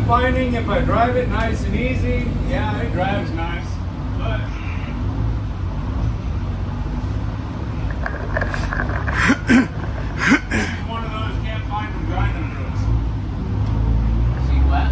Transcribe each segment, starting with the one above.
finding if I drive it nice and easy, yeah, it drives nice, but it's one of those can't find them grinding drills. See what?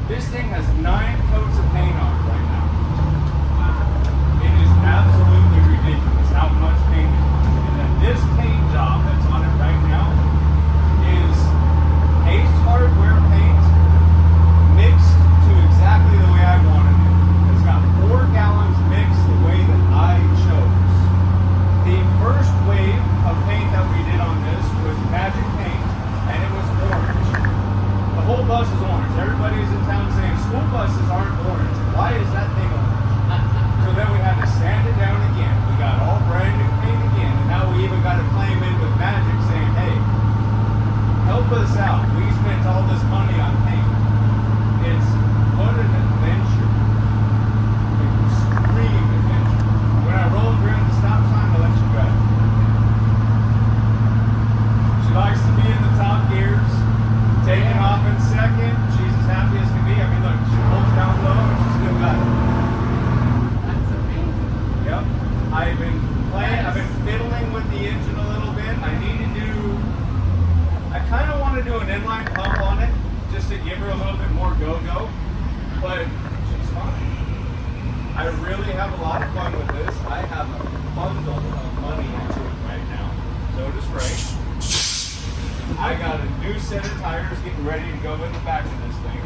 This thing has 9 coats of paint on it right now. It is absolutely ridiculous how much paint it is. And then this paint job that's on it right now is Ace Hardware paint mixed to exactly the way I wanted it. It's got 4 gallons mixed the way that I chose. The first wave of paint that we did on this was Magic Paint, and it was orange. The whole bus is orange. Everybody's in town saying school buses aren't orange. Why is that thing orange? So then we had to sand it down again. We got all brand new paint again, and now we even got a claim in with Magic saying, hey, help us out. We spent all this money on paint. It's what an adventure. Extreme adventure. When I rolled around the stop sign, I let you drive. She likes to be in the top gears. Taking off in second, she's as happy as can be. I mean, look, she pulls down low and she still got it. That's amazing. Yep. I've been playing, I've been fiddling with the engine a little bit. I kind of want to do an inline pump on it just to give her a little bit more go-go, but she's fine. I really have a lot of fun with this. I have a bundle of money into it right now. So does Ray. I got a new set of tires getting ready to go in the back of this thing.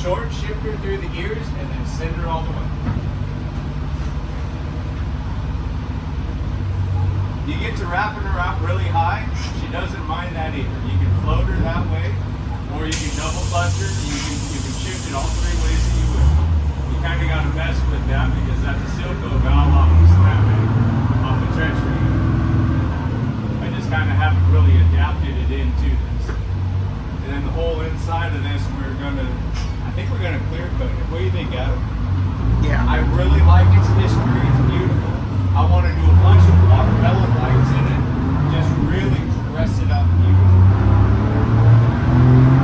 Short shifter through the gears and then send her all the way. You get to wrapping her out really high, she doesn't mind that either. You can float her that way, or you can double bust her, you can shift it all 3 ways that you will. You kind of got to mess with that because that's a Silco valve off the the trench ring. I just kind of haven't really adapted it into this. And then the whole inside of this, I think we're gonna clear coat it. What do you think, Adam? Yeah. I really like its history. It's beautiful. I want to do a bunch of watermelon lights in it. Just really dress it up beautiful.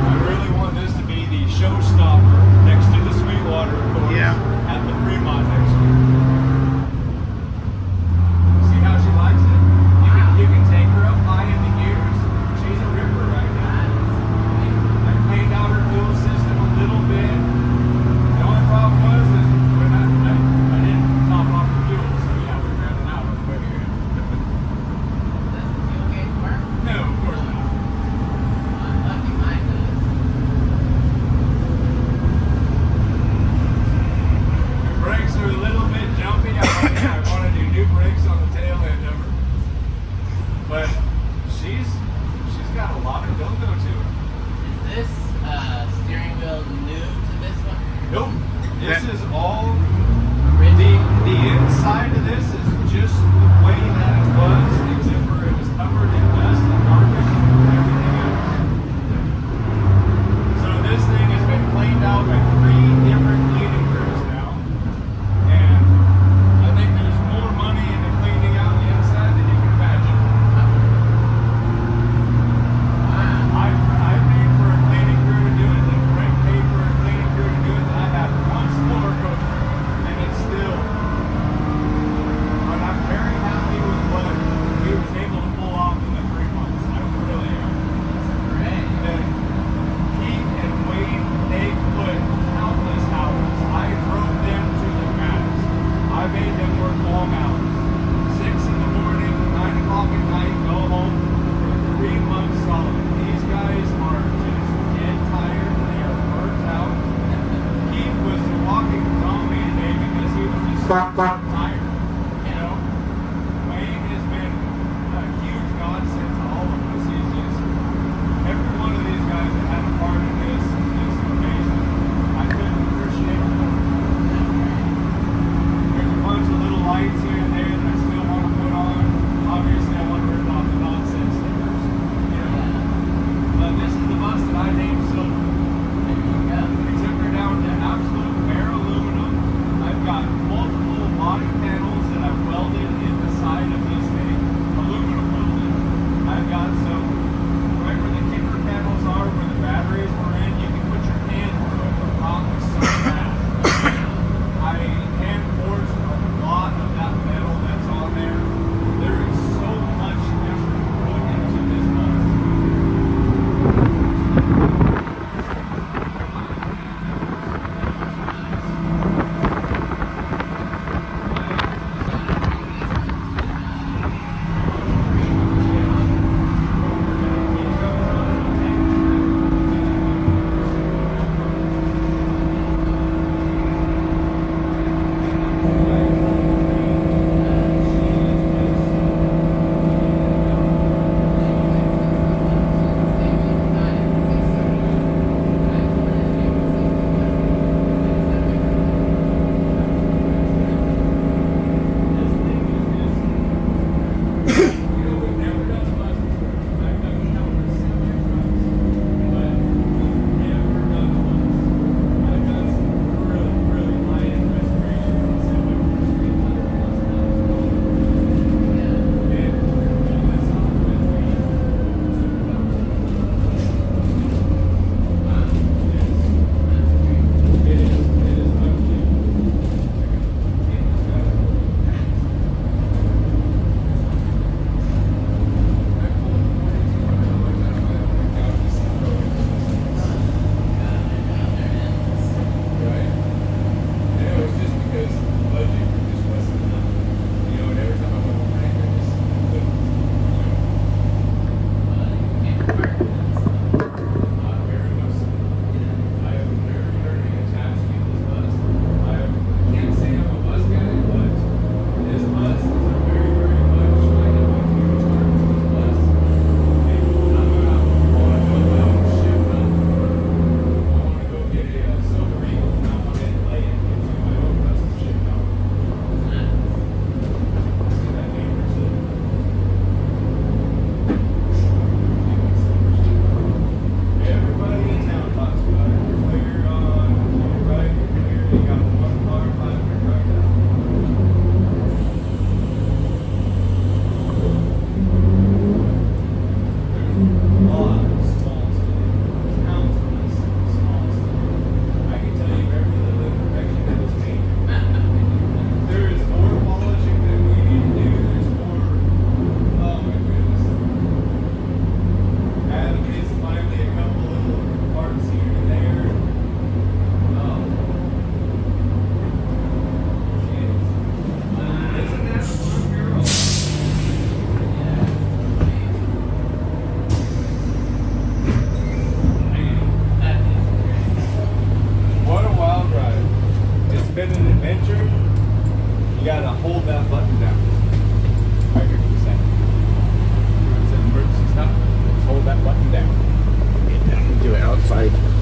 I really want this to be the showstopper next to the Sweetwater course at the Fremont next year. You can take her up high in the gears. She's a ripper right now. That paint this steering wheel new to this one? Nope. This is all Original? the inside of this is just the way that it was, except for it was covered in dust and garbage and everything else. So this thing has been cleaned out by 3 different cleaning crews now. And I think there's more money in the cleaning out the inside than you can imagine. I paid for a cleaning crew to do it, and Frank paid for a cleaning crew to do it, and I had one floor go through, and it's still. But I'm very happy with what we was able to pull off in the 3 months. I really am. Great. And Keith and Wade, they put countless hours. I drove them to the max. I made them work long hours. 6 in the morning, 9 o'clock at night, go home for 3 months solid. These guys are just dead tired. They are burnt out. Keith was a walking zombie today because he was just tired. You know? Wayne has been a huge godsend to all of us. He's just, every one of these guys that had a part in this is just amazing. I couldn't appreciate it more. There's a bunch of little lights here and there that I still want to put on. Obviously, I want to rip off the nonsense stickers. You know? But this is the bus that I named Silver. There you go. We took her down to absolute bare aluminum. I've got multiple body outside.